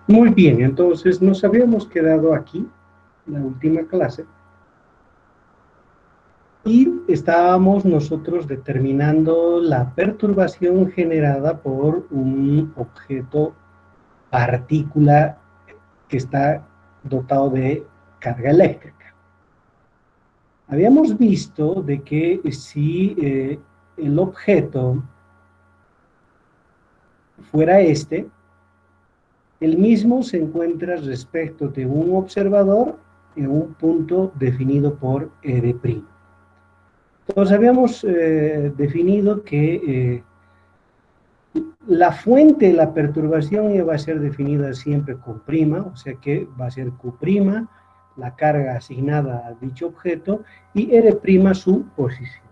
Muy bien, entonces nos habíamos quedado aquí, en la última clase, y estábamos nosotros determinando la perturbación generada por un objeto partícula que está dotado de carga eléctrica. Habíamos visto de que si el objeto fuera este, el mismo se encuentra respecto de un observador en un punto definido por R'. Entonces habíamos definido que la fuente de la perturbación va a ser definida siempre con prima, o sea que va a ser Q', la carga asignada a dicho objeto, y R' su posición.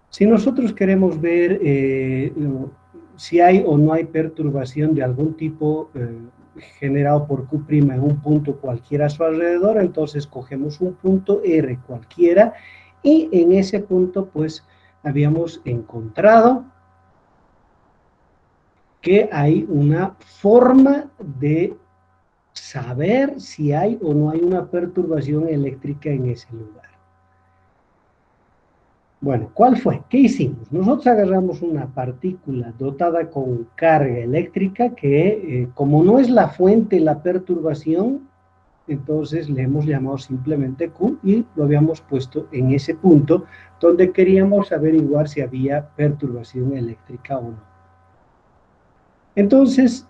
Si nosotros queremos ver si hay o no hay perturbación de algún tipo generado por Q' en un punto cualquiera a su alrededor, entonces cogemos un punto R cualquiera, y en ese punto pues habíamos encontrado que hay una forma de saber si hay o no hay una perturbación eléctrica en ese lugar. Bueno, ¿cuál fue? ¿Qué hicimos? Nosotros agarramos una partícula dotada con carga eléctrica que, como no es la fuente la perturbación, entonces le hemos llamado simplemente Q y lo habíamos puesto en ese punto donde queríamos averiguar si había perturbación eléctrica o no. Entonces,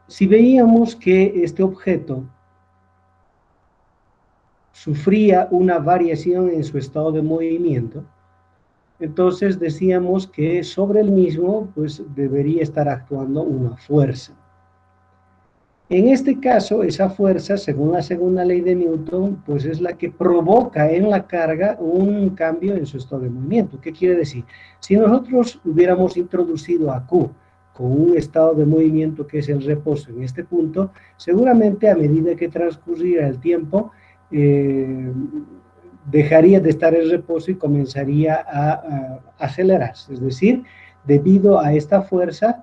si veíamos que este objeto sufría una variación en su estado de movimiento, entonces decíamos que sobre el mismo pues debería estar actuando una fuerza. En este caso, esa fuerza, según la segunda ley de Newton, pues es la que provoca en la carga un cambio en su estado de movimiento. ¿Qué quiere decir? Si nosotros hubiéramos introducido a Q con un estado de movimiento que es el reposo en este punto, seguramente a medida que transcurriera el tiempo, dejaría de estar en reposo y comenzaría a acelerarse. Es decir, debido a esta fuerza,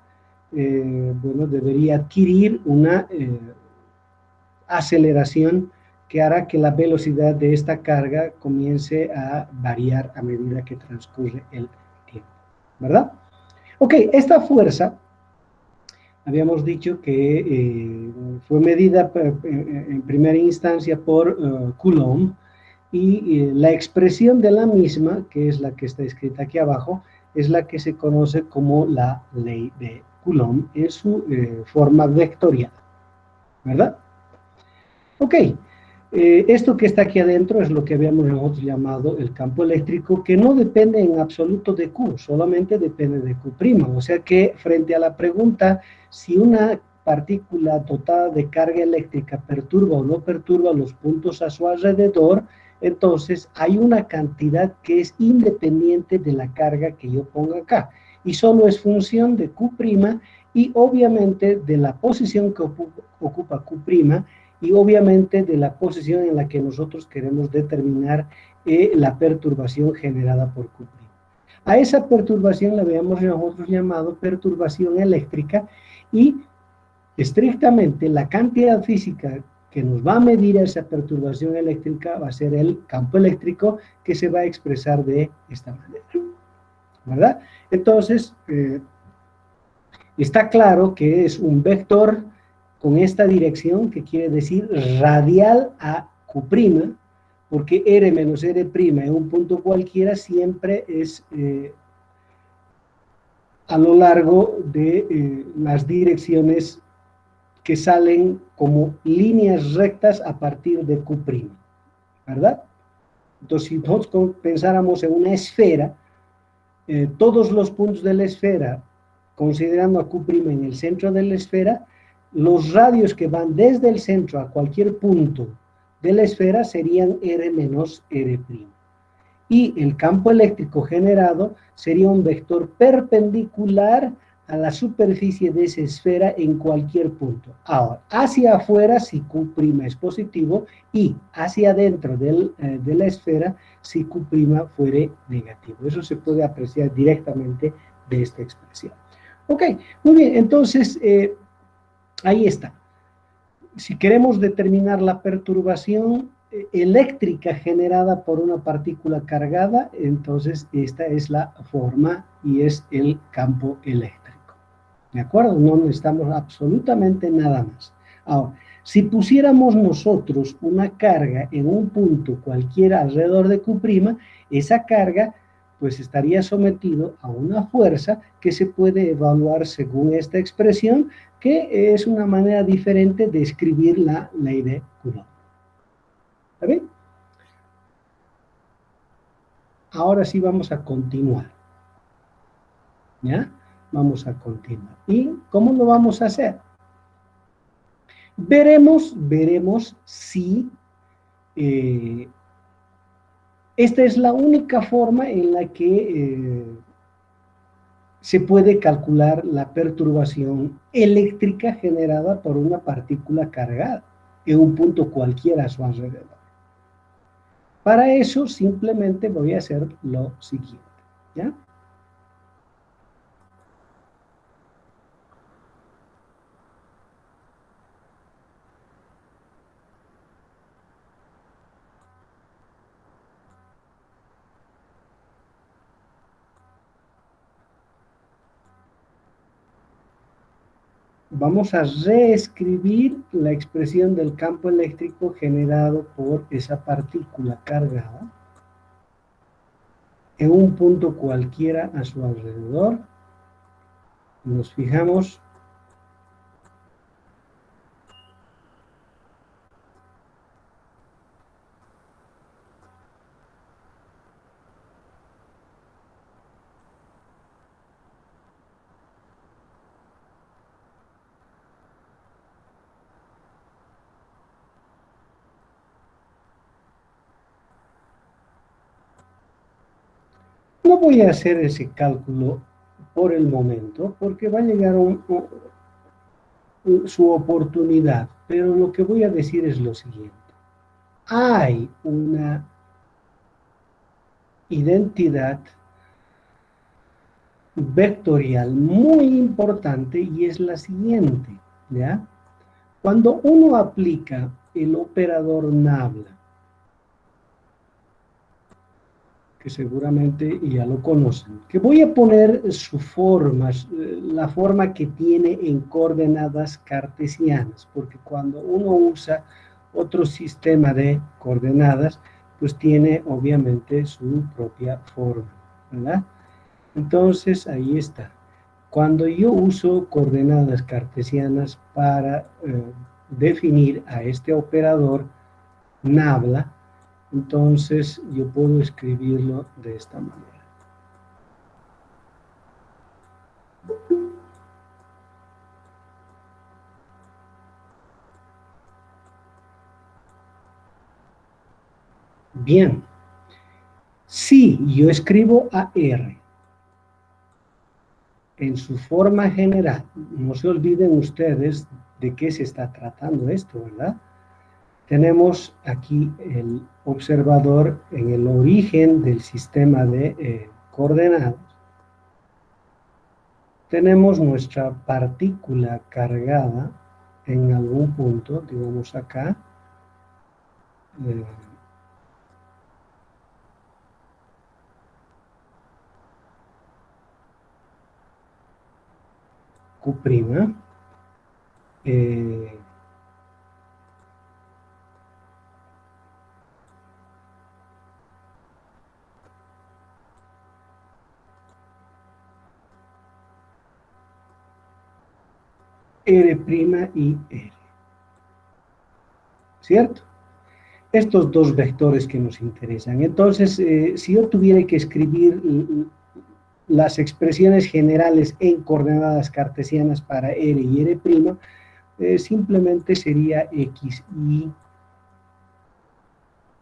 bueno, debería adquirir una aceleración que hará que la velocidad de esta carga comience a variar a medida que transcurre el tiempo, ¿verdad? Ok, esta fuerza, habíamos dicho que fue medida en primera instancia por Coulomb, y la expresión de la misma, que es la que está escrita aquí abajo, es la que se conoce como la ley de Coulomb en su forma vectorial, ¿verdad? Ok, esto que está aquí adentro es lo que habíamos nosotros llamado el campo eléctrico, que no depende en absoluto de Q, solamente depende de Q'. O sea que frente a la pregunta si una partícula dotada de carga eléctrica perturba o no perturba los puntos a su alrededor, entonces hay una cantidad que es independiente de la carga que yo ponga acá, y solo es función de Q' y obviamente de la posición que ocupa Q', y obviamente de la posición en la que nosotros queremos determinar la perturbación generada por Q'. A esa perturbación la habíamos nosotros llamado perturbación eléctrica, y estrictamente la cantidad física que nos va a medir esa perturbación eléctrica va a ser el campo eléctrico, que se va a expresar de esta manera, ¿verdad? Entonces, está claro que es un vector con esta dirección, que quiere decir radial a Q', porque R menos R' en un punto cualquiera siempre es a lo largo de las direcciones que salen como líneas rectas a partir de Q', ¿verdad? Entonces, si nosotros pensáramos en una esfera, todos los puntos de la esfera, considerando a Q' en el centro de la esfera, los radios que van desde el centro a cualquier punto de la esfera serían R menos R'. Y el campo eléctrico generado sería un vector perpendicular a la superficie de esa esfera en cualquier punto. Ahora, hacia afuera si Q' es positivo y hacia adentro de la esfera si Q' fuere negativo. Eso se puede apreciar directamente de esta expresión. Ok, muy bien, entonces ahí está. Si queremos determinar la perturbación eléctrica generada por una partícula cargada, entonces esta es la forma y es el campo eléctrico. ¿De acuerdo? No necesitamos absolutamente nada más. Ahora, si pusiéramos nosotros una carga en un punto cualquiera alrededor de Q', esa carga pues estaría sometido a una fuerza que se puede evaluar según esta expresión, que es una manera diferente de escribir la ley de Coulomb. ¿Está bien? Ahora sí vamos a continuar. ¿Ya? Vamos a continuar. ¿Y cómo lo vamos a hacer? Veremos si esta es la única forma en la que se puede calcular la perturbación eléctrica generada por una partícula cargada en un punto cualquiera a su alrededor. Para eso simplemente voy a hacer lo siguiente, ¿ya? Vamos a reescribir la expresión del campo eléctrico generado por esa partícula cargada en un punto cualquiera a su alrededor. Nos fijamos. No voy a hacer ese cálculo por el momento, porque va a llegar su oportunidad, pero lo que voy a decir es lo siguiente. Hay una identidad vectorial muy importante y es la siguiente, ¿ya? Cuando uno aplica el operador nabla, que seguramente ya lo conocen, que voy a poner su forma, la forma que tiene en coordenadas cartesianas, porque cuando uno usa otro sistema de coordenadas, pues tiene obviamente su propia forma, ¿verdad? Entonces, ahí está. Cuando yo uso coordenadas cartesianas para definir a este operador nabla, entonces yo puedo escribirlo de esta manera. Bien, si yo escribo a R en su forma general, no se olviden ustedes de qué se está tratando esto, ¿verdad? Tenemos aquí el observador en el origen del sistema de coordenadas. Tenemos nuestra partícula cargada en algún punto, digamos acá. Q'. Eh, R' y R. ¿Cierto? Estos dos vectores que nos interesan. Entonces, si yo tuviera que escribir las expresiones generales en coordenadas cartesianas para R y R', simplemente sería XY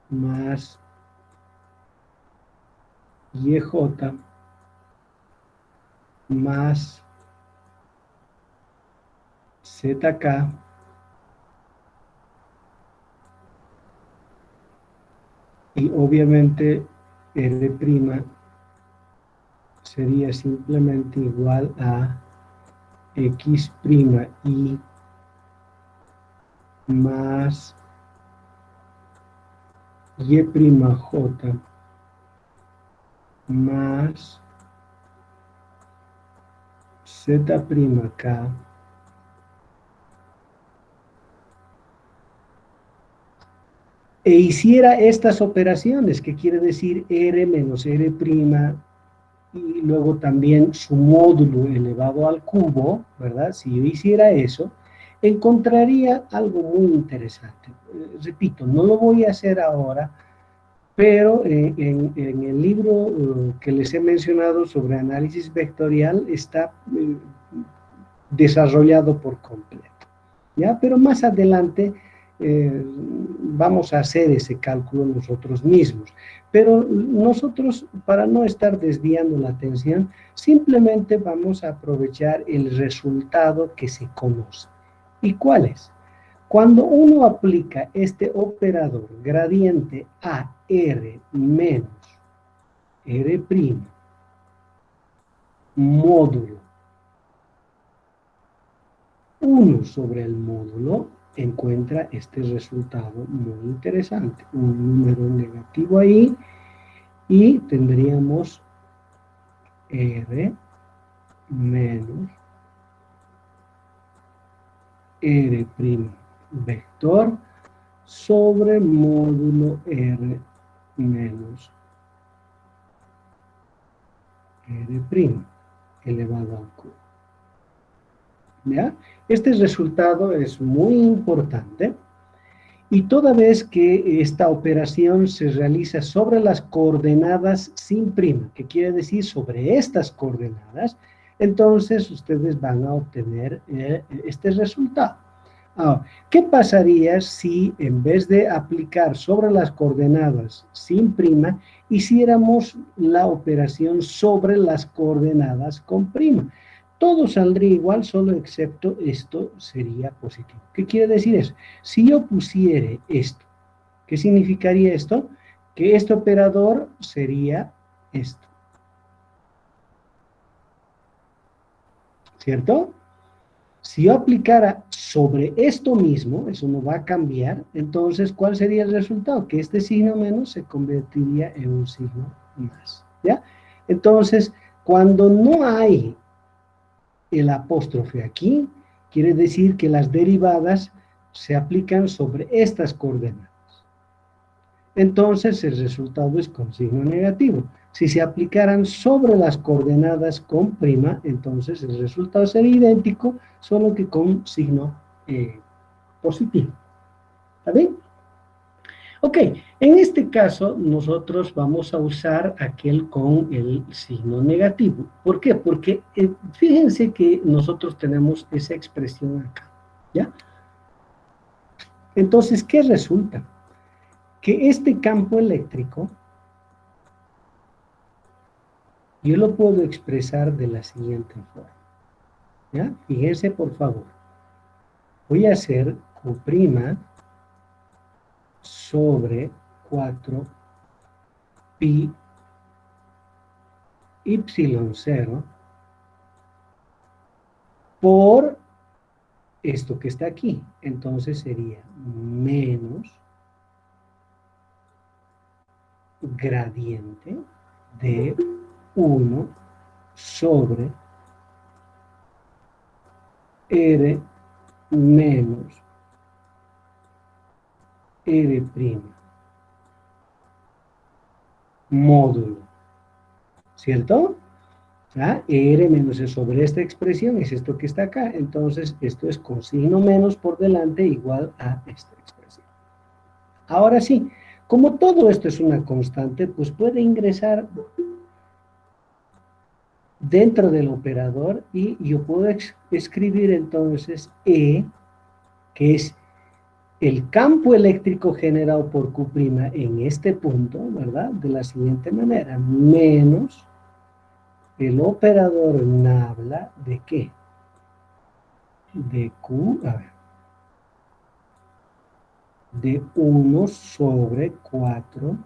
más YJ más zk y obviamente R' sería simplemente igual a X' y más Y', más Z'k e hiciera estas operaciones, que quiere decir R menos R' y luego también su módulo elevado al cubo, ¿verdad? Si yo hiciera eso, encontraría algo muy interesante. Repito, no lo voy a hacer ahora, pero en el libro que les he mencionado sobre análisis vectorial está desarrollado por completo, ¿ya? Pero más adelante vamos a hacer ese cálculo nosotros mismos. Pero nosotros, para no estar desviando la atención, simplemente vamos a aprovechar el resultado que se conoce. ¿Y cuál es? Cuando uno aplica este operador gradiente AR menos R' módulo 1 sobre el módulo, encuentra este resultado muy interesante. Un número negativo ahí y tendríamos R menos R' vector sobre módulo R menos R' elevado al cubo. ¿Ya? Este resultado es muy importante y toda vez que esta operación se realiza sobre las coordenadas sin prima, que quiere decir sobre estas coordenadas, entonces ustedes van a obtener este resultado. Ahora, ¿qué pasaría si en vez de aplicar sobre las coordenadas sin prima, hiciéramos la operación sobre las coordenadas con prima? Todo saldría igual, solo excepto esto sería positivo. ¿Qué quiere decir eso? Si yo pusiera esto, ¿qué significaría esto? Que este operador sería esto. ¿Cierto? Si yo aplicara sobre esto mismo, eso no va a cambiar, entonces, ¿cuál sería el resultado? Que este signo menos se convertiría en un signo más, ¿ya? Entonces, cuando no hay el apóstrofe aquí, quiere decir que las derivadas se aplican sobre estas coordenadas. Entonces el resultado es con signo negativo. Si se aplicaran sobre las coordenadas con prima, entonces el resultado sería idéntico, solo que con signo positivo. ¿Está bien? Ok, en este caso nosotros vamos a usar aquel con el signo negativo. ¿Por qué? Porque fíjense que nosotros tenemos esa expresión acá, ¿ya? Entonces, ¿qué resulta? Que este campo eléctrico yo lo puedo expresar de la siguiente forma, ¿ya? Fíjense por favor. Voy a hacer Q' sobre 4 pi y0 por esto que está aquí. Entonces sería menos gradiente de 1 sobre R menos R' módulo, ¿cierto? ¿Ah? R menos es sobre esta expresión, es esto que está acá, entonces esto es con signo menos por delante igual a esta expresión. Ahora sí, como todo esto es una constante, pues puede ingresar dentro del operador y yo puedo escribir entonces E, que es el campo eléctrico generado por Q' en este punto, ¿verdad? De la siguiente manera, menos el operador nabla de ¿qué? de Q, a ver, de 1 sobre 4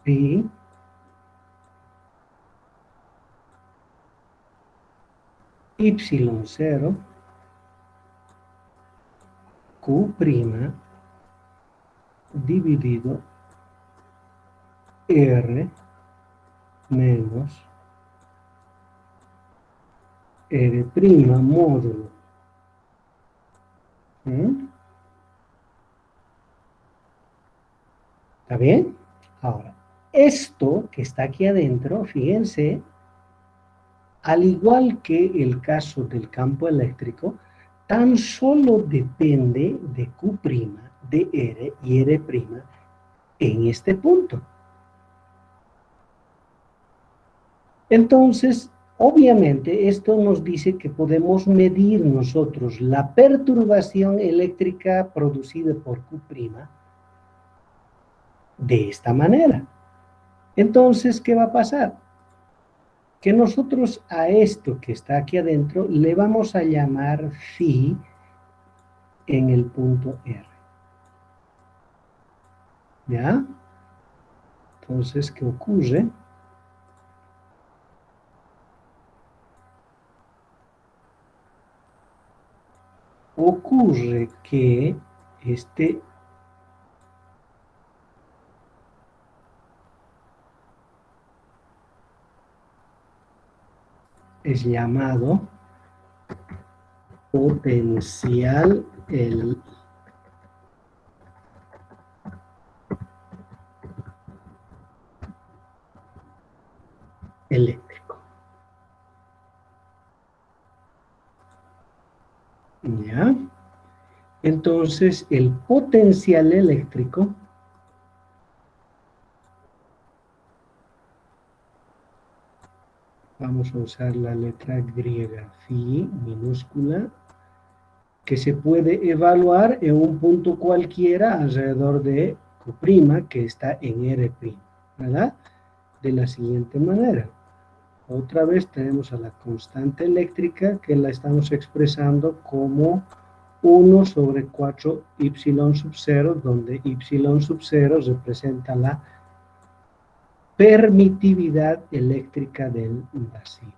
pi y0 Q' dividido R menos R' módulo. ¿Mm? ¿Está bien? Ahora, esto que está aquí adentro, fíjense, al igual que el caso del campo eléctrico, tan solo depende de Q', de R y R' en este punto. Entonces, obviamente, esto nos dice que podemos medir nosotros la perturbación eléctrica producida por Q' de esta manera. Entonces, ¿qué va a pasar? Que nosotros a esto que está aquí adentro le vamos a llamar phi en el punto R. ¿Ya? Entonces, ¿qué ocurre? Ocurre que este es llamado potencial eléctrico. ¿Ya? Entonces, el potencial eléctrico vamos a usar la letra griega phi minúscula, que se puede evaluar en un punto cualquiera alrededor de Q', que está en R', ¿verdad? De la siguiente manera. Otra vez tenemos a la constante eléctrica que la estamos expresando como 1 sobre 4 y sub 0, donde y sub 0 representa la permitividad eléctrica del vacío.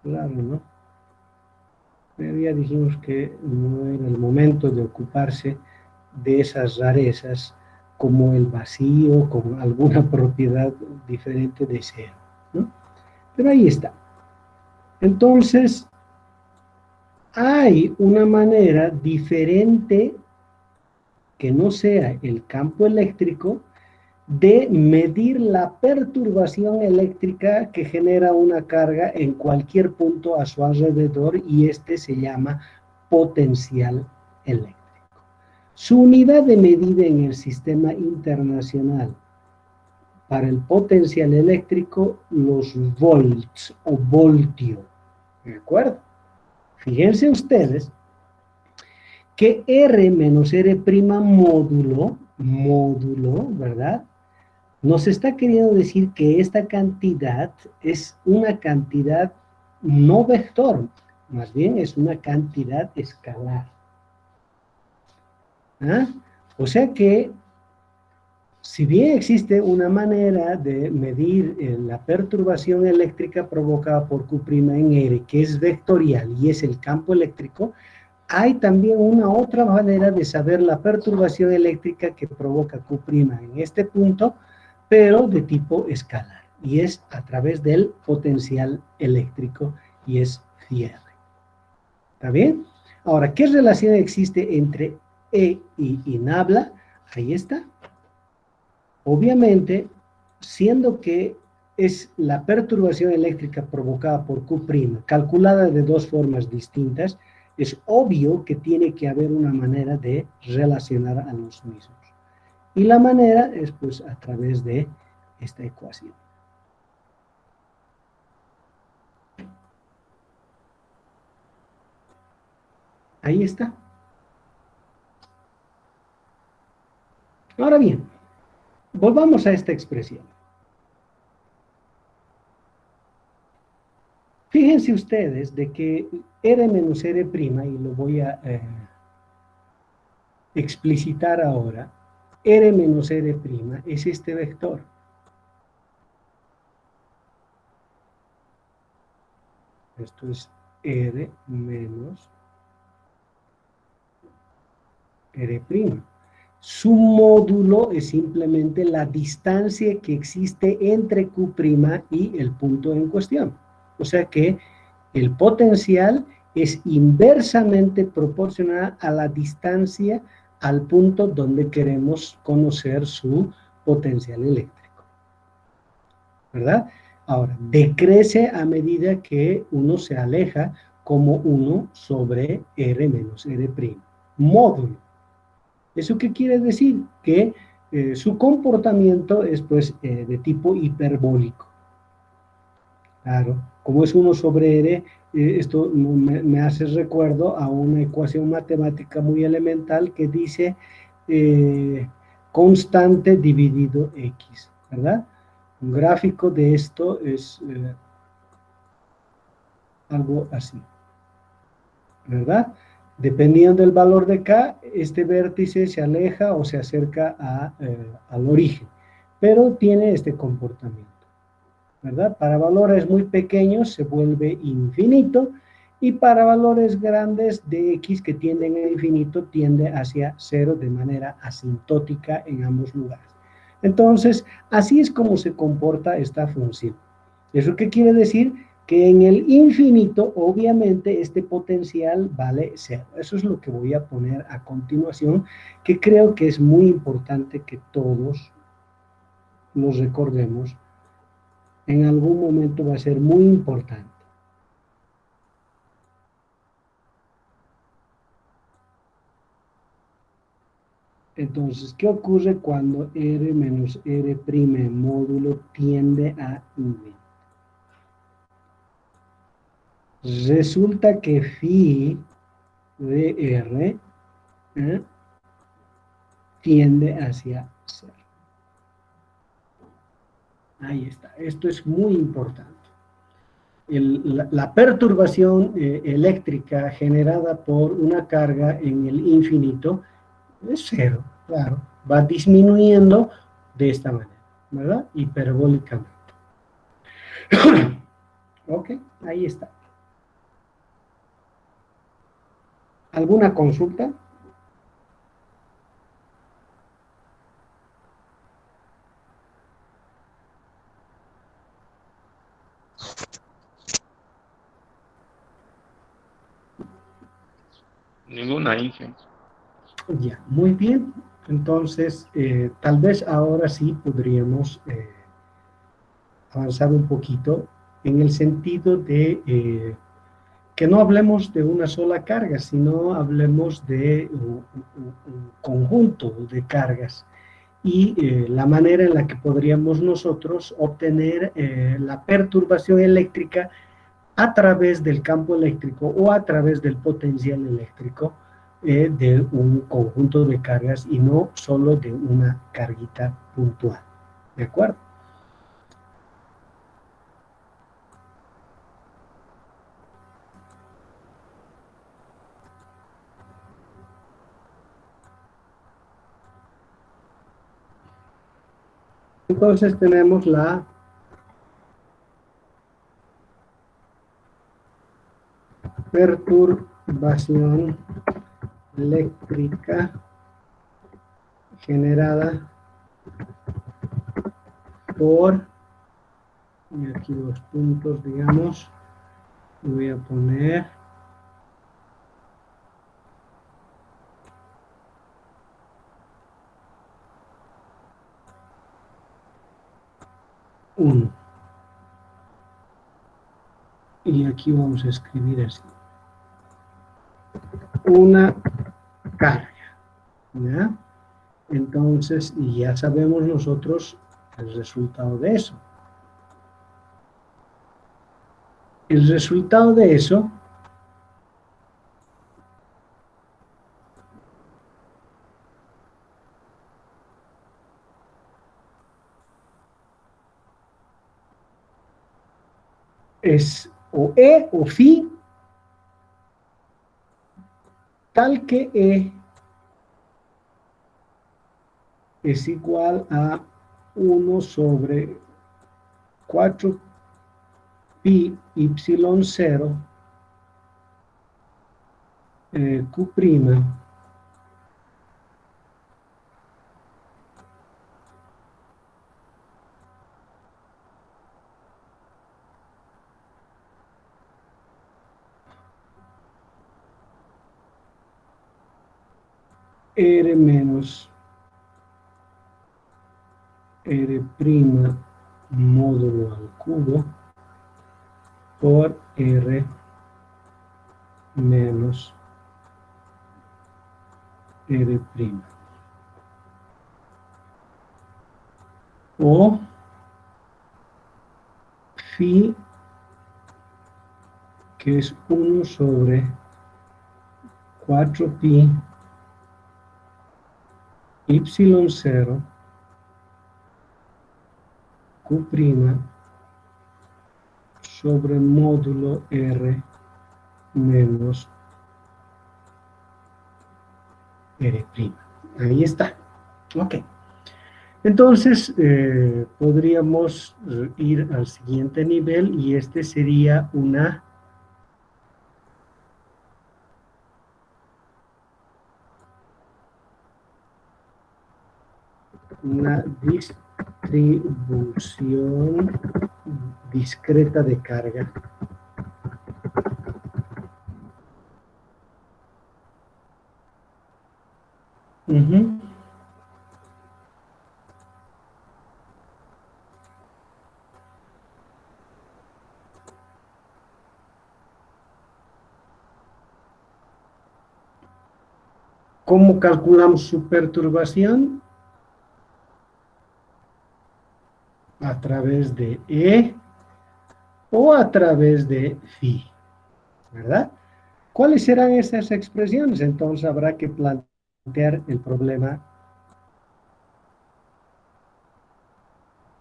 Claro, ¿no? Pero ya dijimos que no era el momento de ocuparse de esas rarezas como el vacío, con alguna propiedad diferente de cero, ¿no? Pero ahí está. Entonces, hay una manera diferente que no sea el campo eléctrico de medir la perturbación eléctrica que genera una carga en cualquier punto a su alrededor, y este se llama potencial eléctrico. Su unidad de medida en el sistema internacional para el potencial eléctrico, los volts o voltio. ¿De acuerdo? Fíjense ustedes que R menos R' módulo, ¿verdad? Nos está queriendo decir que esta cantidad es una cantidad no vector, más bien es una cantidad escalar. ¿Ah? O sea que, si bien existe una manera de medir la perturbación eléctrica provocada por Q' en R, que es vectorial y es el campo eléctrico, hay también una otra manera de saber la perturbación eléctrica que provoca Q' en este punto, pero de tipo escalar, y es a través del potencial eléctrico, y es phi R. ¿Está bien? Ahora, ¿qué relación existe entre E y nabla? Ahí está. Obviamente, siendo que es la perturbación eléctrica provocada por Q', calculada de dos formas distintas, es obvio que tiene que haber una manera de relacionar a los mismos. Y la manera es pues a través de esta ecuación. Ahí está. Ahora bien, volvamos a esta expresión. Fíjense ustedes de que R menos R', y lo voy a explicitar ahora, R menos R' es este vector. Esto es R menos R'. Su módulo es simplemente la distancia que existe entre Q' y el punto en cuestión. O sea que el potencial es inversamente proporcional a la distancia al punto donde queremos conocer su potencial eléctrico. ¿Verdad? Ahora, decrece a medida que uno se aleja como 1 sobre R menos R'. Módulo. ¿Eso qué quiere decir? Que su comportamiento es pues de tipo hiperbólico. Claro, como es 1 sobre R, esto me hace recuerdo a una ecuación matemática muy elemental que dice constante dividido X, ¿verdad? Un gráfico de esto es algo así, ¿verdad? Dependiendo del valor de K, este vértice se aleja o se acerca al origen, pero tiene este comportamiento, ¿verdad? Para valores muy pequeños se vuelve infinito y para valores grandes de X que tienden a infinito tiende hacia cero de manera asintótica en ambos lugares. Entonces, así es como se comporta esta función. ¿Eso qué quiere decir? Que en el infinito, obviamente, este potencial vale cero. Eso es lo que voy a poner a continuación, que creo que es muy importante que todos nos recordemos. En algún momento va a ser muy importante. Entonces, ¿qué ocurre cuando R menos R' módulo tiende a I? Resulta que phi de R tiende hacia 0. Ahí está. Esto es muy importante. La perturbación eléctrica generada por una carga en el infinito es cero, claro. Va disminuyendo de esta manera, ¿verdad? Hiperbólicamente. Ok, ahí está. ¿Alguna consulta? Ninguna, Inge. Ya, muy bien. Entonces, tal vez ahora sí podríamos avanzar un poquito en el sentido de que no hablemos de una sola carga, sino hablemos de un conjunto de cargas y la manera en la que podríamos nosotros obtener la perturbación eléctrica a través del campo eléctrico o a través del potencial eléctrico de un conjunto de cargas y no solo de una carguita puntual. ¿De acuerdo? Entonces tenemos la perturbación eléctrica generada por, y aquí los puntos, digamos, voy a poner un, y aquí vamos a escribir así, una carga, ¿ya? Entonces, y ya sabemos nosotros el resultado de eso. El resultado de eso es o E o phi, tal que E es igual a 1 sobre 4 pi y0 Q', R menos R' módulo al cubo por R menos R'. O phi, que es 1 sobre 4 pi y0 Q' sobre módulo R menos R'. Ahí está. Ok. Entonces, podríamos ir al siguiente nivel y este sería una distribución discreta de carga. ¿Cómo calculamos su perturbación? A través de E o a través de phi, ¿verdad? ¿Cuáles serán esas expresiones? Entonces habrá que plantear el problema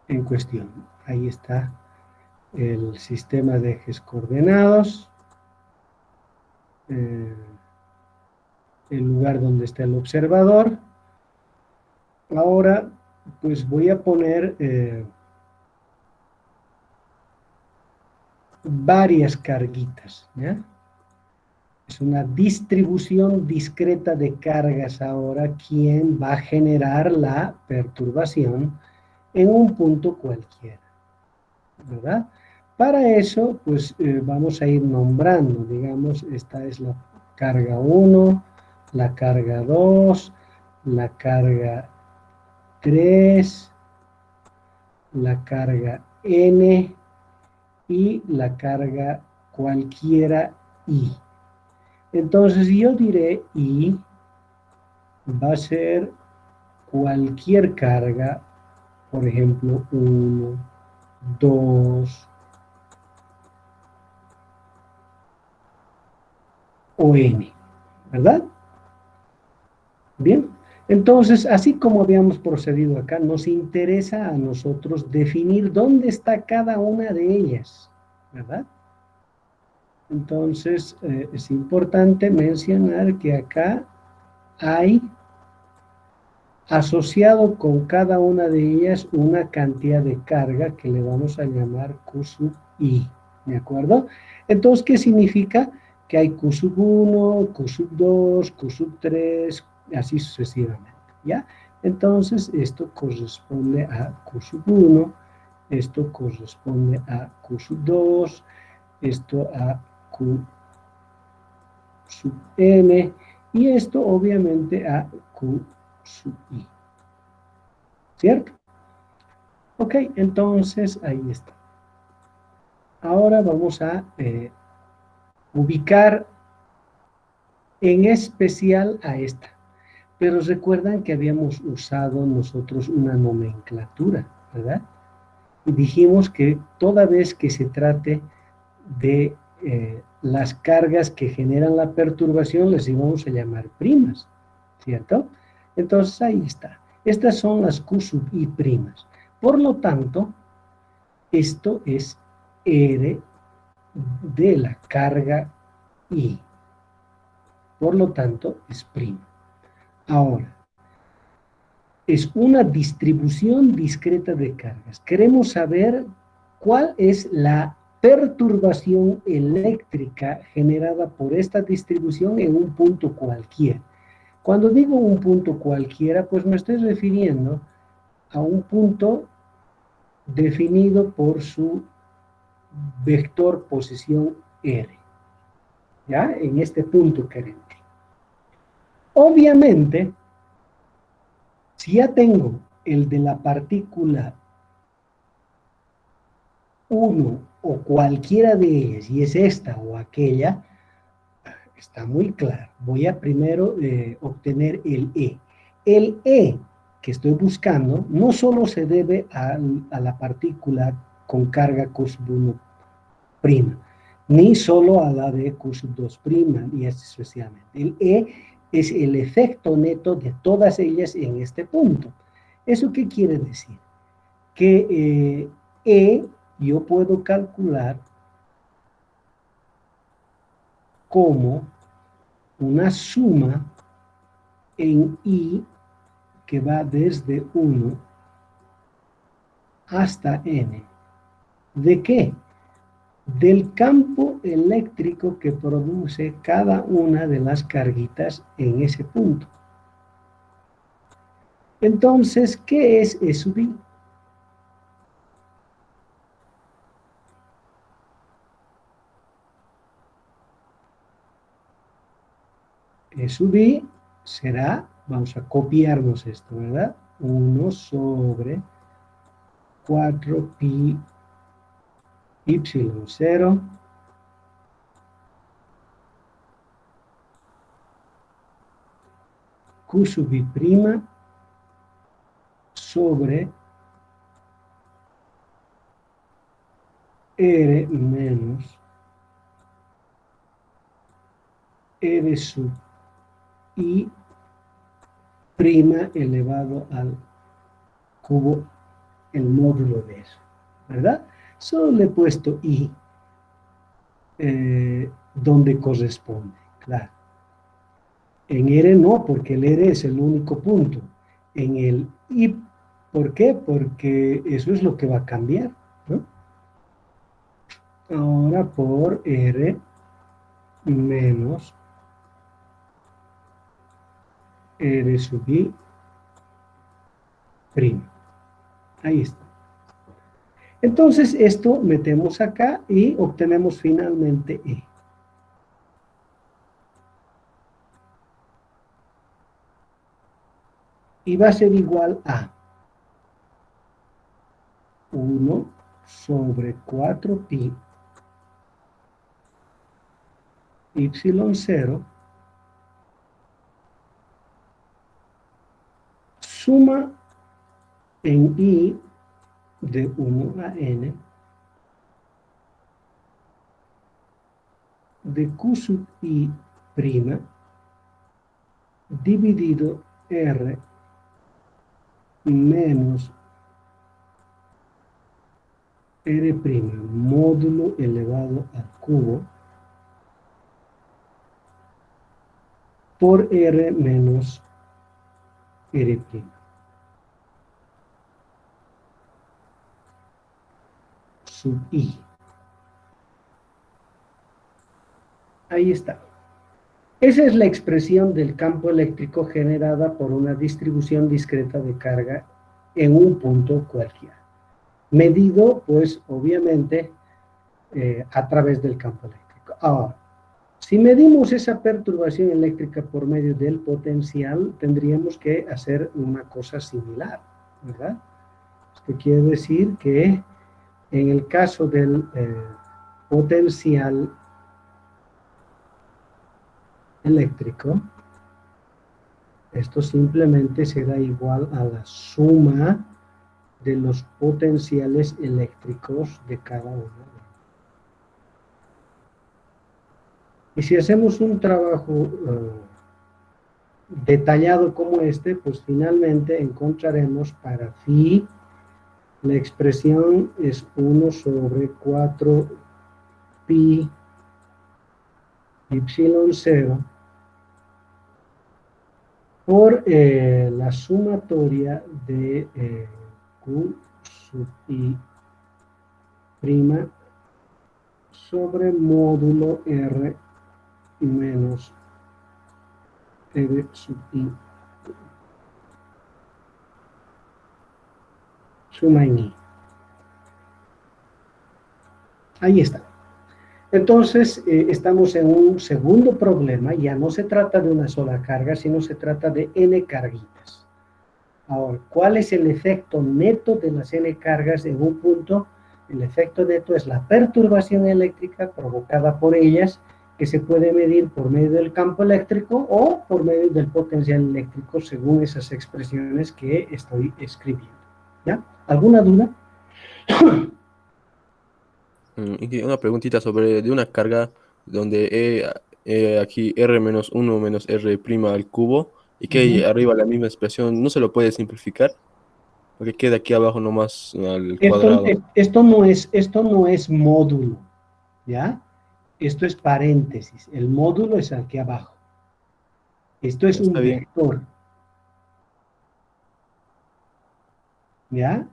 en cuestión. Ahí está el sistema de ejes coordenados, el lugar donde está el observador. Ahora, pues voy a poner varias carguitas, ¿ya? Es una distribución discreta de cargas ahora quien va a generar la perturbación en un punto cualquiera, ¿verdad? Para eso, pues vamos a ir nombrando, digamos, esta es la carga 1, la carga 2, la carga 3, la carga N y la carga cualquiera I. Entonces yo diré I va a ser cualquier carga, por ejemplo, 1, 2 o N, ¿verdad? Bien, entonces, así como habíamos procedido acá, nos interesa a nosotros definir dónde está cada una de ellas, ¿verdad? Entonces, es importante mencionar que acá hay asociado con cada una de ellas una cantidad de carga que le vamos a llamar Q sub I, ¿de acuerdo? Entonces, ¿qué significa? Que hay Q sub 1, Q sub 2, Q sub 3, así sucesivamente, ¿ya? Entonces, esto corresponde a Q sub 1, esto corresponde a Q sub 2, esto a Q sub N, y esto obviamente a Q sub I. ¿Cierto? Ok, entonces ahí está. Ahora vamos a ubicar en especial a esta. Pero recuerdan que habíamos usado nosotros una nomenclatura, ¿verdad? Y dijimos que toda vez que se trate de las cargas que generan la perturbación, les íbamos a llamar primas, ¿cierto? Entonces ahí está. Estas son las Q sub I primas. Por lo tanto, esto es R de la carga I. Por lo tanto, es prima. Ahora, es una distribución discreta de cargas. Queremos saber cuál es la perturbación eléctrica generada por esta distribución en un punto cualquiera. Cuando digo un punto cualquiera, pues me estoy refiriendo a un punto definido por su vector posición R. ¿Ya? En este punto queremos. Obviamente, si ya tengo el de la partícula 1 o cualquiera de ellas, y es esta o aquella, está muy claro. Voy a primero obtener el E. El E que estoy buscando no solo se debe a la partícula con carga Q sub 1 prima, ni solo a la de Q sub 2 prima, y así sucesivamente. El E es el efecto neto de todas ellas en este punto. ¿Eso qué quiere decir? Que E yo puedo calcular como una suma en I que va desde 1 hasta N. ¿De qué? Del campo eléctrico que produce cada una de las carguitas en ese punto. Entonces, ¿qué es E sub I? E sub I será, vamos a copiarnos esto, ¿verdad? 1 sobre 4 pi y0 Q sub I prima sobre R menos R sub I prima elevado al cubo, el módulo de eso, ¿verdad? Solo le he puesto I donde corresponde, claro. En R no, porque el R es el único punto. En el I, ¿por qué? Porque eso es lo que va a cambiar, ¿no? Ahora por R menos R sub I prima. Ahí está. Entonces esto metemos acá y obtenemos finalmente E. Y va a ser igual a 1 sobre 4 pi y0 suma en I de 1 a N de Q sub I prima dividido R menos R prima módulo elevado al cubo por R menos R prima. Sub I. Ahí está. Esa es la expresión del campo eléctrico generada por una distribución discreta de carga en un punto cualquiera. Medido, pues, obviamente, a través del campo eléctrico. Ahora, si medimos esa perturbación eléctrica por medio del potencial, tendríamos que hacer una cosa similar, ¿verdad? Esto quiere decir que en el caso del potencial eléctrico, esto simplemente será igual a la suma de los potenciales eléctricos de cada uno. Y si hacemos un trabajo detallado como este, pues finalmente encontraremos para phi la expresión es 1 sobre 4 pi y0 por la sumatoria de q sub i prima sobre módulo r menos r sub i suma en i. Ahí está. Entonces, estamos en un segundo problema. Ya no se trata de una sola carga, sino se trata de n carguitas. Ahora, ¿cuál es el efecto neto de las n cargas en un punto? El efecto neto es la perturbación eléctrica provocada por ellas, que se puede medir por medio del campo eléctrico o por medio del potencial eléctrico, según esas expresiones que estoy escribiendo. ¿Ya? ¿Alguna duda? Y una preguntita sobre de una carga donde aquí r menos 1 menos r' al cubo y que hay Ujú. arriba la misma expresión, ¿no se lo puede simplificar? Porque queda aquí abajo nomás al cuadrado. Esto no es módulo, ¿ya? Esto es paréntesis. El módulo es aquí abajo. Esto es Está un bien. vector, ¿ya?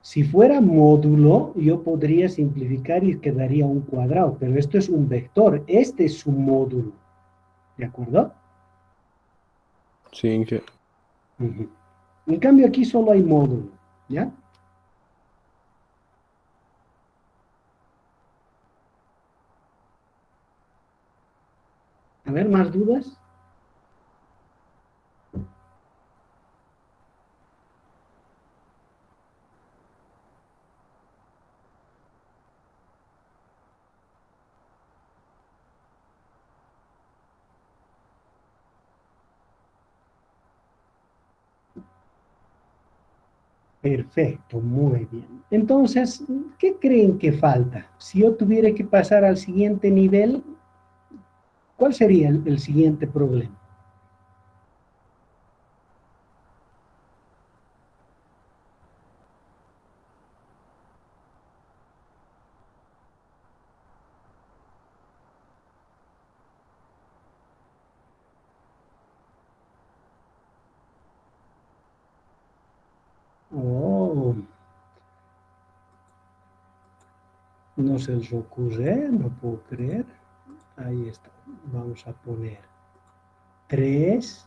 Si fuera módulo, yo podría simplificar y quedaría un cuadrado, pero esto es un vector. Este es su módulo, ¿de acuerdo? Sí, que Ujú. En cambio, aquí solo hay módulo, ¿ya? A ver, ¿más dudas? Perfecto, muy bien. Entonces, ¿qué creen que falta? Si yo tuviera que pasar al siguiente nivel, ¿cuál sería el siguiente problema? Oh, no se les ocurre, no puedo creer. Ahí está. Vamos a poner 3,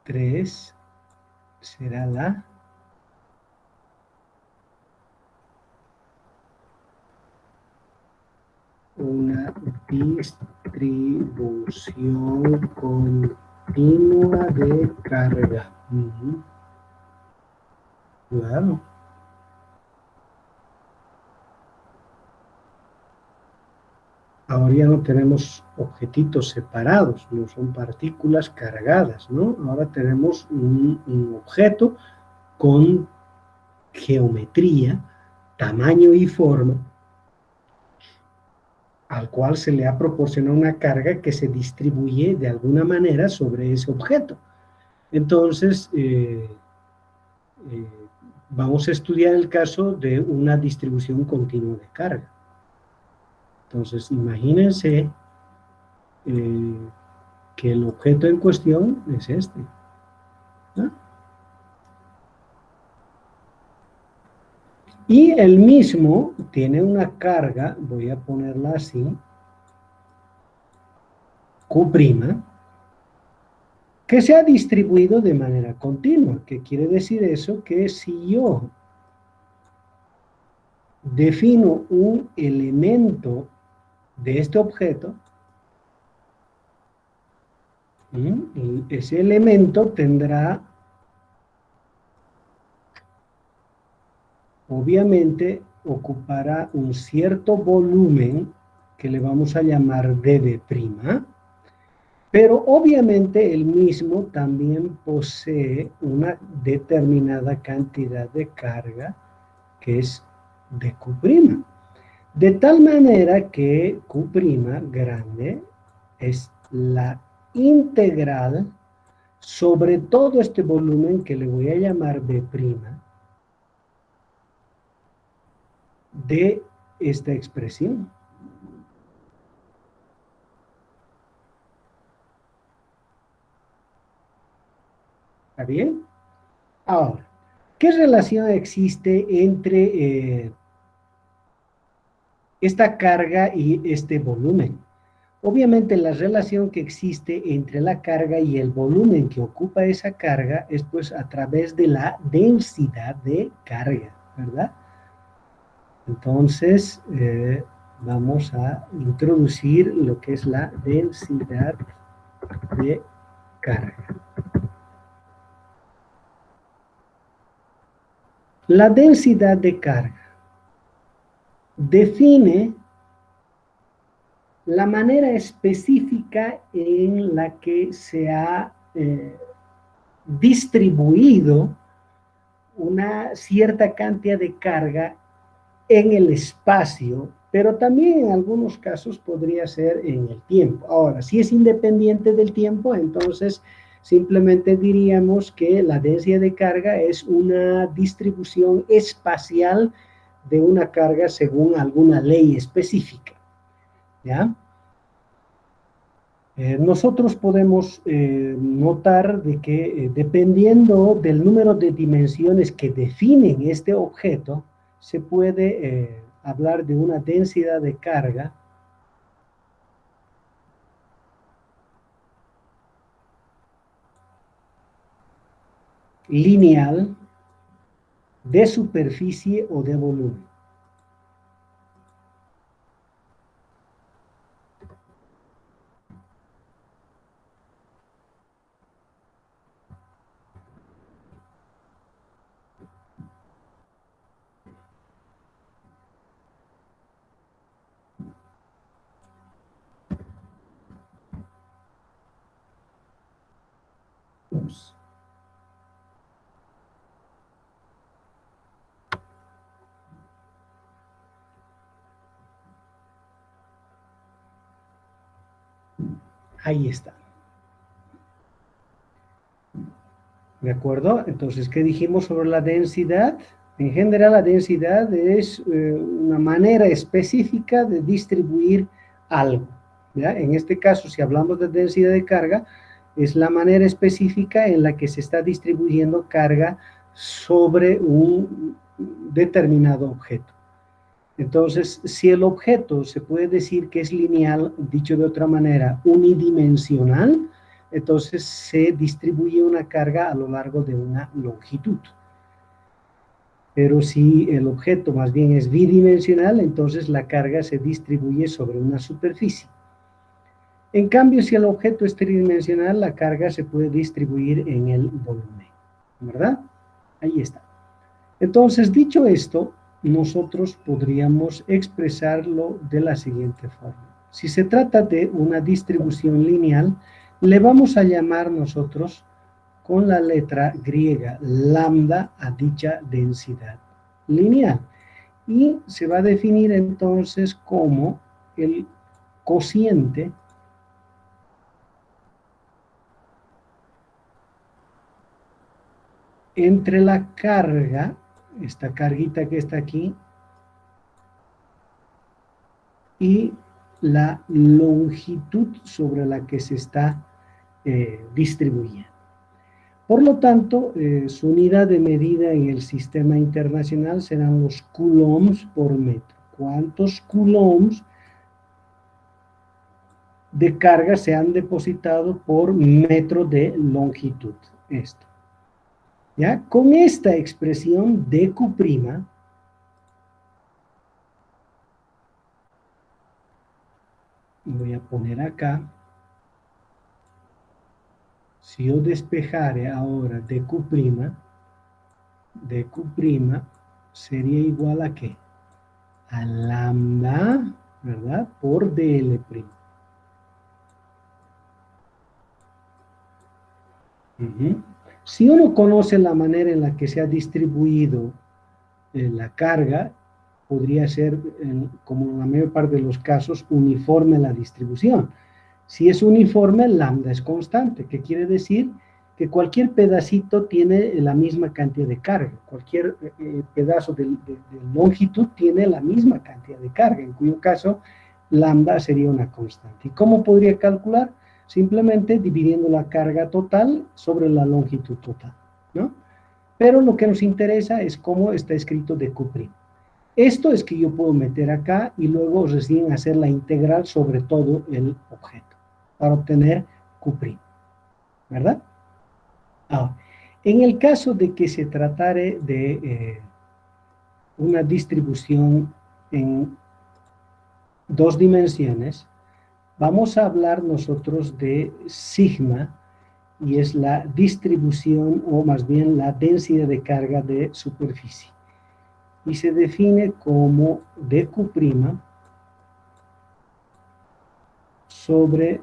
3 será la una distribución continua de carga. Ujú, claro. Ahora ya no tenemos objetitos separados, no son partículas cargadas, ¿no? Ahora tenemos un objeto con geometría, tamaño y forma, al cual se le ha proporcionado una carga que se distribuye de alguna manera sobre ese objeto. Entonces, eh, vamos a estudiar el caso de una distribución continua de carga. Entonces, imagínense que el objeto en cuestión es este, ¿no? Y el mismo tiene una carga, voy a ponerla así, Q', que se ha distribuido de manera continua. ¿Qué quiere decir eso? Que si yo defino un elemento de este objeto, ese elemento tendrá, obviamente, ocupará un cierto volumen que le vamos a llamar dB', pero obviamente el mismo también posee una determinada cantidad de carga que es de Q'. De tal manera que Q' grande es la integral sobre todo este volumen que le voy a llamar B', de esta expresión. ¿Está bien? Ahora, ¿qué relación existe entre esta carga y este volumen? Obviamente la relación que existe entre la carga y el volumen que ocupa esa carga es pues a través de la densidad de carga, ¿verdad? Entonces vamos a introducir lo que es la densidad de carga. La densidad de carga define la manera específica en la que se ha distribuido una cierta cantidad de carga en el espacio, pero también en algunos casos podría ser en el tiempo. Ahora, si es independiente del tiempo, entonces simplemente diríamos que la densidad de carga es una distribución espacial de una carga según alguna ley específica, ¿ya? Nosotros podemos notar de que dependiendo del número de dimensiones que definen este objeto, se puede hablar de una densidad de carga lineal de superficie o de volumen. Ups. Ahí está. ¿De acuerdo? Entonces, ¿qué dijimos sobre la densidad? En general, la densidad es una manera específica de distribuir algo, ¿ya? En este caso, si hablamos de densidad de carga, es la manera específica en la que se está distribuyendo carga sobre un determinado objeto. Entonces, si el objeto se puede decir que es lineal, dicho de otra manera, unidimensional, entonces se distribuye una carga a lo largo de una longitud. Pero si el objeto más bien es bidimensional, entonces la carga se distribuye sobre una superficie. En cambio, si el objeto es tridimensional, la carga se puede distribuir en el volumen, ¿verdad? Ahí está. Entonces, dicho esto, nosotros podríamos expresarlo de la siguiente forma. Si se trata de una distribución lineal, le vamos a llamar nosotros con la letra griega lambda a dicha densidad lineal. Y se va a definir entonces como el cociente entre la carga, esta carguita que está aquí, y la longitud sobre la que se está distribuyendo. Por lo tanto, su unidad de medida en el sistema internacional serán los coulombs por metro. ¿Cuántos coulombs de carga se han depositado por metro de longitud? Esto. ¿Ya? Con esta expresión dQ', voy a poner acá, si yo despejare ahora dQ', dQ' sería igual a ¿qué? A lambda, ¿verdad? Por dL'. Si uno conoce la manera en la que se ha distribuido la carga, podría ser, como en la mayor parte de los casos, uniforme la distribución. Si es uniforme, lambda es constante. ¿Qué quiere decir? que cualquier pedacito tiene la misma cantidad de carga, cualquier pedazo de longitud tiene la misma cantidad de carga, en cuyo caso lambda sería una constante. ¿Y cómo podría calcular? Simplemente dividiendo la carga total sobre la longitud total, ¿no? Pero lo que nos interesa es cómo está escrito dq'. Esto es que yo puedo meter acá y luego recién hacer la integral sobre todo el objeto para obtener q', ¿verdad? Ahora, en el caso de que se tratare de una distribución en dos dimensiones, vamos a hablar nosotros de sigma, y es la distribución, o más bien la densidad de carga de superficie. Y se define como dq' sobre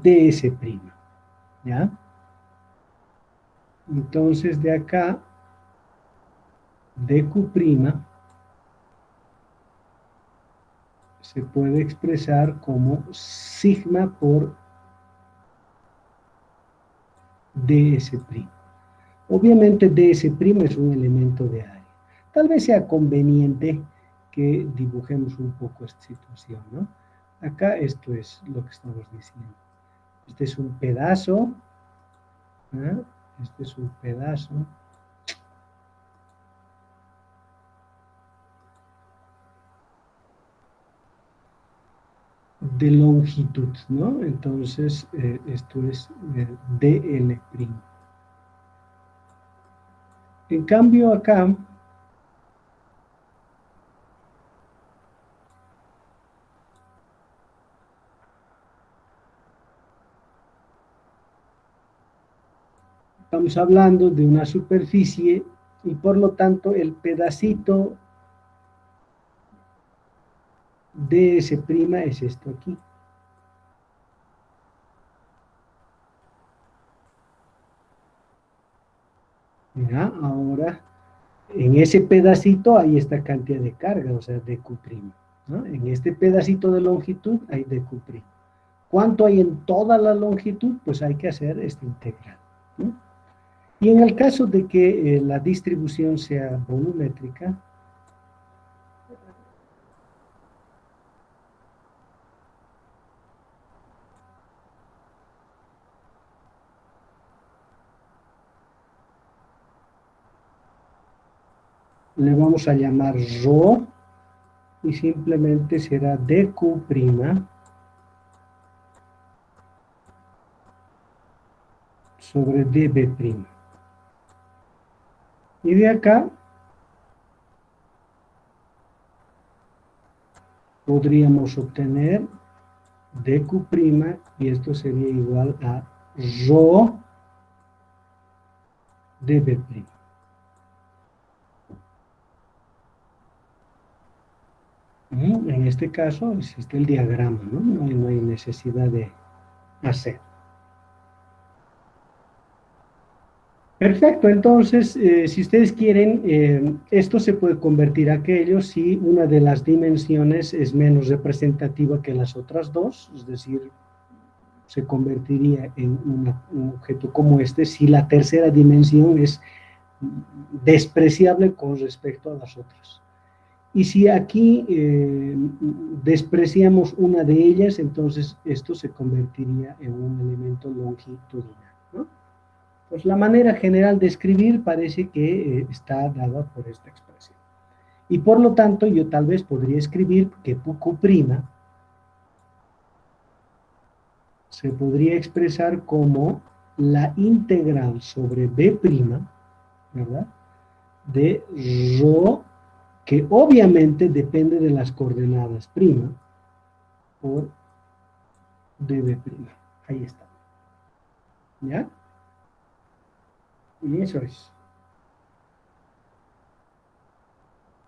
ds', ¿ya? Entonces de acá, dq' se puede expresar como sigma por ds'. Obviamente ds' es un elemento de área. Tal vez sea conveniente que dibujemos un poco esta situación, ¿no? Acá esto es lo que estamos diciendo. Este es un pedazo, ¿eh? Este es un pedazo de longitud, ¿no? Entonces, esto es dl'. En cambio acá, estamos hablando de una superficie y por lo tanto el pedacito ds' es esto aquí. ¿Ya? Ahora, en ese pedacito hay esta cantidad de carga, o sea, dq', ¿no? En este pedacito de longitud hay dq'. ¿Cuánto hay en toda la longitud? Pues hay que hacer esta integral, ¿no? Y en el caso de que la distribución sea volumétrica, le vamos a llamar ρ y simplemente será dq' sobre db'. Y de acá podríamos obtener dq' y esto sería igual a ρ db'. En este caso existe el diagrama, ¿no? No hay necesidad de hacer. Perfecto, entonces, si ustedes quieren, esto se puede convertir a aquello si una de las dimensiones es menos representativa que las otras dos, es decir, se convertiría en un objeto como este si la tercera dimensión es despreciable con respecto a las otras. Y si aquí despreciamos una de ellas, entonces esto se convertiría en un elemento longitudinal, ¿no? Pues la manera general de escribir parece que está dada por esta expresión. Y por lo tanto, yo tal vez podría escribir que q' se podría expresar como la integral sobre b', ¿verdad? De ρ, que obviamente depende de las coordenadas prima, por db'. Ahí está. ¿Ya? Y eso es.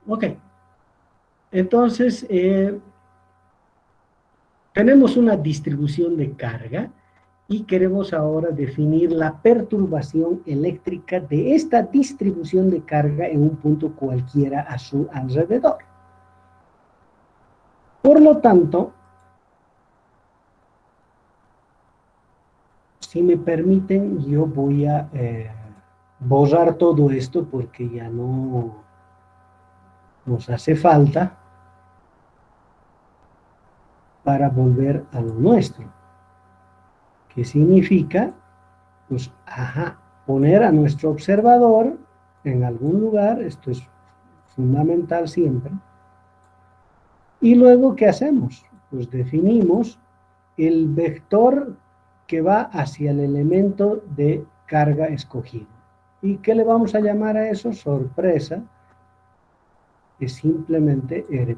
Ok. Entonces, tenemos una distribución de carga y queremos ahora definir la perturbación eléctrica de esta distribución de carga en un punto cualquiera a su alrededor. Por lo tanto, si me permiten, yo voy a borrar todo esto porque ya no nos hace falta para volver a lo nuestro. ¿Qué significa? Pues, poner a nuestro observador en algún lugar, esto es fundamental siempre. Y luego, ¿qué hacemos? Pues definimos el vector que va hacia el elemento de carga escogido. ¿Y qué le vamos a llamar a eso? Sorpresa, es simplemente R'.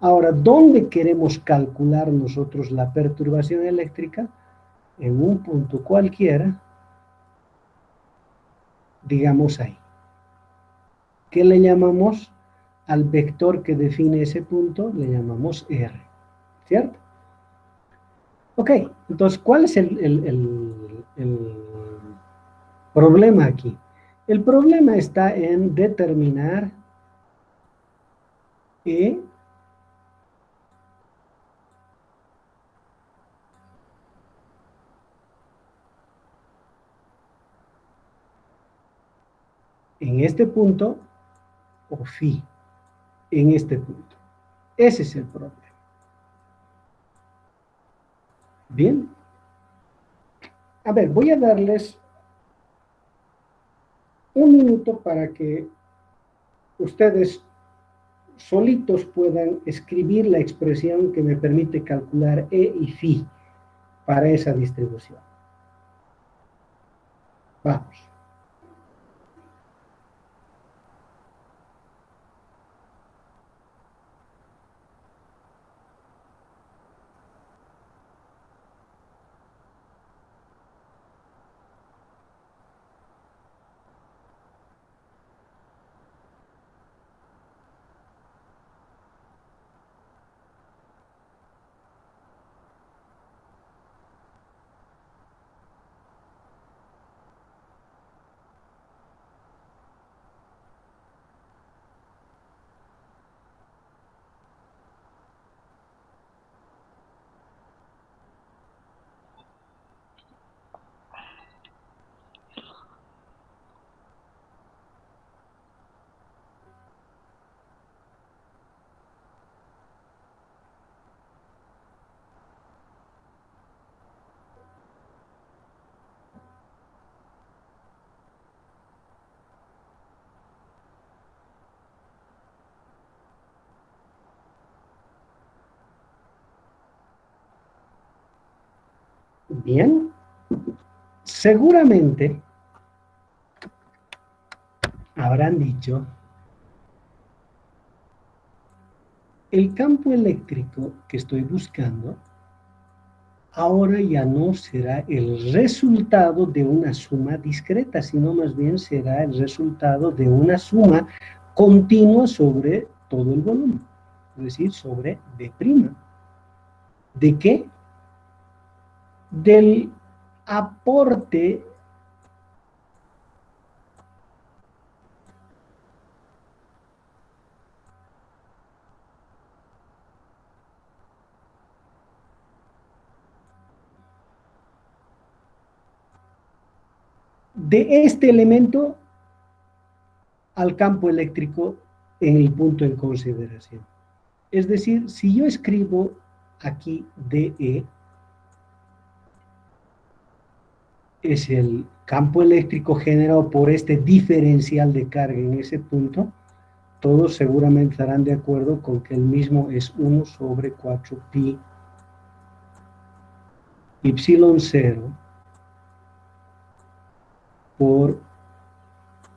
Ahora, ¿dónde queremos calcular nosotros la perturbación eléctrica? En un punto cualquiera, digamos ahí. ¿Qué le llamamos al vector que define ese punto? Le llamamos R, ¿cierto? Ok, entonces, ¿cuál es el problema aquí? El problema está en determinar E en este punto o phi en este punto. Ese es el problema. Bien. A ver, voy a darles un minuto para que ustedes solitos puedan escribir la expresión que me permite calcular E y phi para esa distribución. Vamos. Bien. Seguramente habrán dicho, el campo eléctrico que estoy buscando ahora ya no será el resultado de una suma discreta, sino más bien será el resultado de una suma continua sobre todo el volumen, es decir, sobre B'. ¿De qué? Del aporte de este elemento al campo eléctrico en el punto en consideración. Es decir, si yo escribo aquí DE, es el campo eléctrico generado por este diferencial de carga en ese punto, todos seguramente estarán de acuerdo con que el mismo es 1 sobre 4 pi y0 por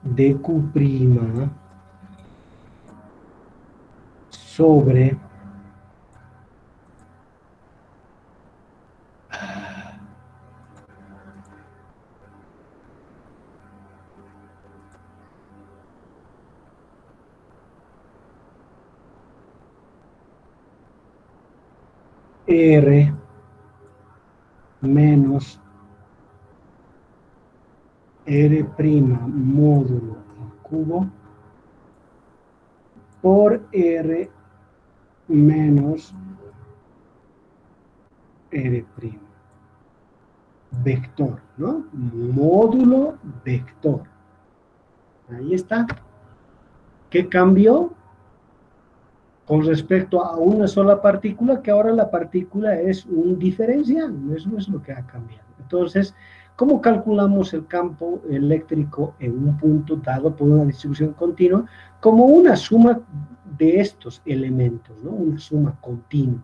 dq' sobre R menos R' módulo al cubo por R menos R'. Vector, ¿no? Módulo vector. Ahí está. ¿Qué cambió? Con respecto a una sola partícula, que ahora la partícula es un diferencial. Eso es lo que ha cambiado. Entonces, ¿cómo calculamos el campo eléctrico en un punto dado por una distribución continua? Como una suma de estos elementos, ¿no? Una suma continua.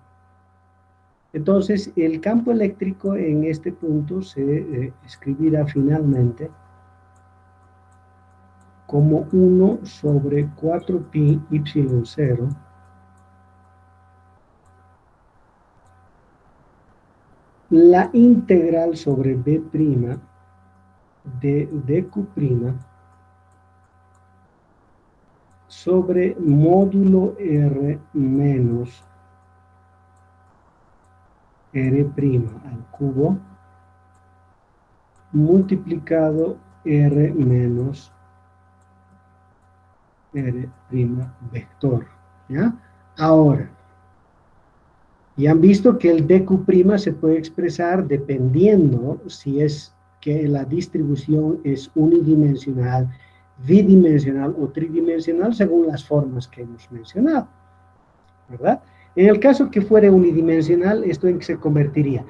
Entonces, el campo eléctrico en este punto se escribirá finalmente como 1 sobre 4pi y0 la integral sobre b' de dq' sobre módulo r menos r' al cubo multiplicado r menos r' vector, ¿ya? Ahora, y han visto que el dq' se puede expresar dependiendo si es que la distribución es unidimensional, bidimensional o tridimensional según las formas que hemos mencionado, ¿verdad? En el caso que fuera unidimensional, ¿esto en qué se convertiría?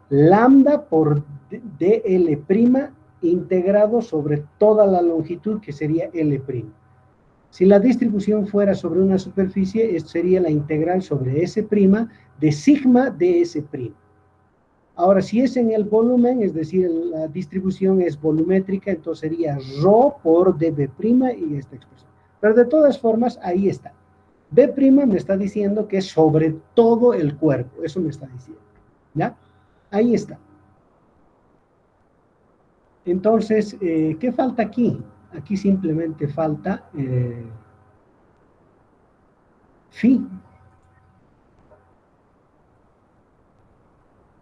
Lambda por dl' integrado sobre toda la longitud, que sería L'. Si la distribución fuera sobre una superficie, esto sería la integral sobre S' de sigma de S'. Ahora, si es en el volumen, es decir, la distribución es volumétrica, entonces sería ρ por dB' y esta expresión. Pero de todas formas, ahí está. B' me está diciendo que es sobre todo el cuerpo, eso me está diciendo, ¿ya? Ahí está. Entonces, ¿qué falta aquí? Aquí simplemente falta phi.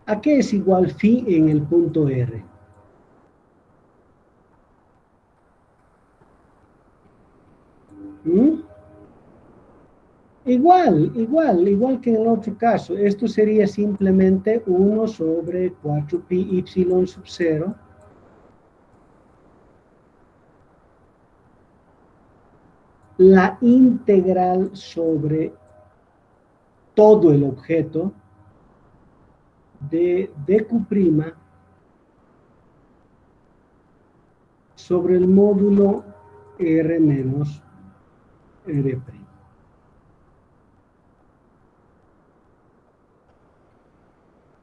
¿A qué es igual phi en el punto R? ¿Mm? Igual que en el otro caso. Esto sería simplemente 1 sobre 4pi y sub 0 la integral sobre todo el objeto de dq' sobre el módulo R menos R'.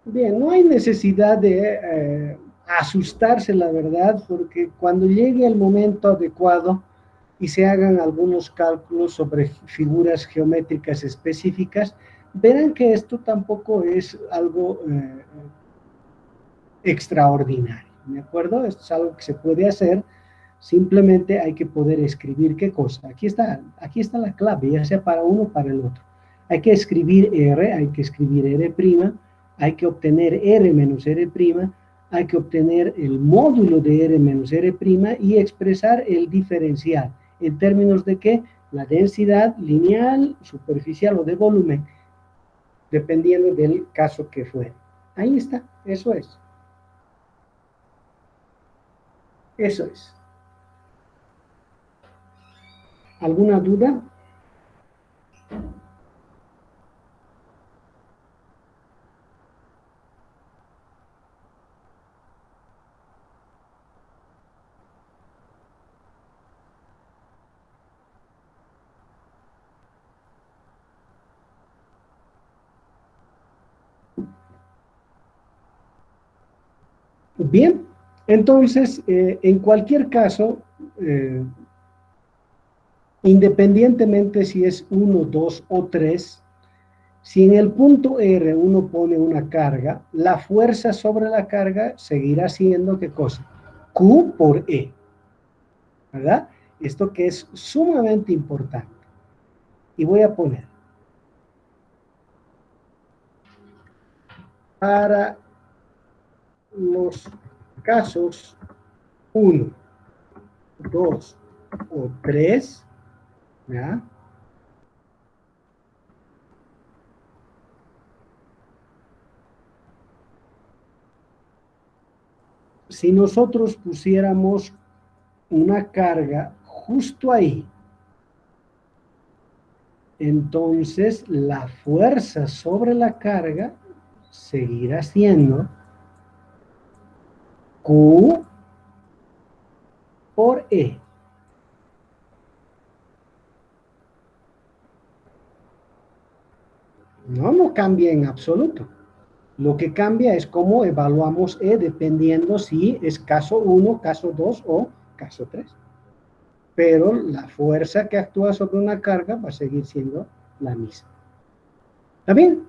Bien, no hay necesidad de asustarse, la verdad, porque cuando llegue el momento adecuado y se hagan algunos cálculos sobre figuras geométricas específicas, verán que esto tampoco es algo extraordinario, ¿de acuerdo? Esto es algo que se puede hacer, simplemente hay que poder escribir qué cosa. Aquí está la clave, ya sea para uno o para el otro. Hay que escribir R, hay que escribir R', hay que obtener R menos R', hay que obtener el módulo de R menos R' y expresar el diferencial. ¿En términos de qué? La densidad lineal, superficial o de volumen, dependiendo del caso que fuere. Ahí está, eso es. Eso es. ¿Alguna duda? Bien, entonces, en cualquier caso, independientemente si es 1, 2 o 3, si en el punto R uno pone una carga, la fuerza sobre la carga seguirá siendo, ¿qué cosa? Q por E, ¿verdad? Esto que es sumamente importante. Y voy a poner, para los casos 1, 2 o 3, ¿ya? si nosotros pusiéramos una carga justo ahí, entonces la fuerza sobre la carga seguirá siendo Q por E. No cambia en absoluto. Lo que cambia es cómo evaluamos E dependiendo si es caso 1, caso 2 o caso 3. Pero la fuerza que actúa sobre una carga va a seguir siendo la misma. ¿Está bien?